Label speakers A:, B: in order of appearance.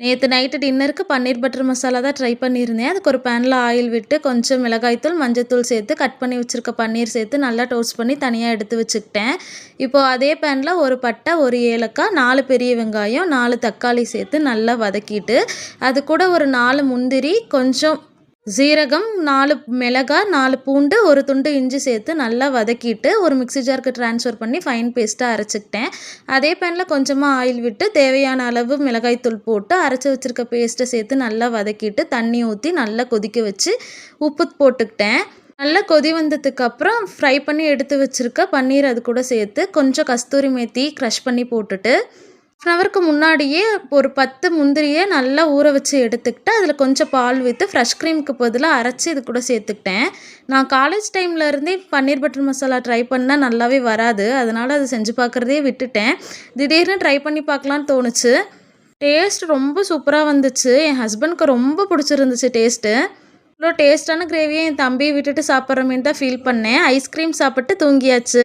A: நேத்து நைட்டு டின்னருக்கு பன்னீர் பட்டர் மசாலா தான் ட்ரை பண்ணியிருந்தேன். அதுக்கு ஒரு பேன்ல ஆயில் விட்டு கொஞ்சம் மிளகாய்த்தூள், மஞ்சத்தூள் சேர்த்து கட் பண்ணி வச்சிருக்க பன்னீர் சேர்த்து நல்லா டோஸ்ட் பண்ணி தனியா எடுத்து வச்சுக்கிட்டேன். இப்போ அதே பேன்ல ஒரு பட்டை, ஒரு ஏலக்காய், 4 பெரிய வெங்காயம், 4 தக்காளி சேர்த்து நல்லா வதக்கிட்டு, அது கூட ஒரு 4 முந்திரி, கொஞ்சம் சீரகம், 4 மிளகாய், 4 பூண்டு, 1 துண்டு இஞ்சி சேர்த்து நல்லா வதக்கிட்டு, ஒரு மிக்ஸி ஜாருக்கு ட்ரான்ஸ்ஃபர் பண்ணி ஃபைன் பேஸ்ட்டா அரைச்சுக்கிட்டேன். அதே பேன்ல கொஞ்சமா ஆயில் விட்டு தேவையான அளவு மிளகாய்த்தூள் போட்டு அரைச்சு வச்சிருக்க பேஸ்ட்டை சேர்த்து நல்லா வதக்கிட்டு, தண்ணி ஊத்தி நல்லா கொதிக்க வச்சு உப்பு போட்டுக்கிட்டேன். நல்லா கொதி வந்ததுக்கப்புறம் ஃப்ரை பண்ணி எடுத்து வச்சிருக்க பன்னீர் அது கூட சேர்த்து, கொஞ்சம் கஸ்தூரி மேத்தி க்ரஷ் பண்ணி போட்டுட்டு, 1 ஹவருக்கு முன்னாடியே ஒரு 10 முந்திரியை நல்லா ஊற வச்சு எடுத்துக்கிட்டு, அதில் கொஞ்சம் பால் விட்டு ஃப்ரெஷ் க்ரீமுக்கு பதிலாக அரைச்சி இது கூட சேர்த்துக்கிட்டேன். நான் காலேஜ் டைமில் இருந்தே பன்னீர் பட்டர் மசாலா ட்ரை பண்ணால் நல்லாவே வராது. அதனால் அது செஞ்சு பார்க்குறதே விட்டுட்டேன். திடீர்னு ட்ரை பண்ணி பார்க்கலான்னு தோணுச்சு. டேஸ்ட் ரொம்ப சூப்பராக வந்துச்சு. என் ஹஸ்பண்ட்க்கு ரொம்ப பிடிச்சிருந்துச்சு டேஸ்ட்டு. இவ்வளோ டேஸ்ட்டான கிரேவியை என் தம்பியை விட்டுட்டு சாப்பிட்றமேன்னு தான் ஃபீல் பண்ணேன். ஐஸ்கிரீம் சாப்பிட்டு தூங்கியாச்சு.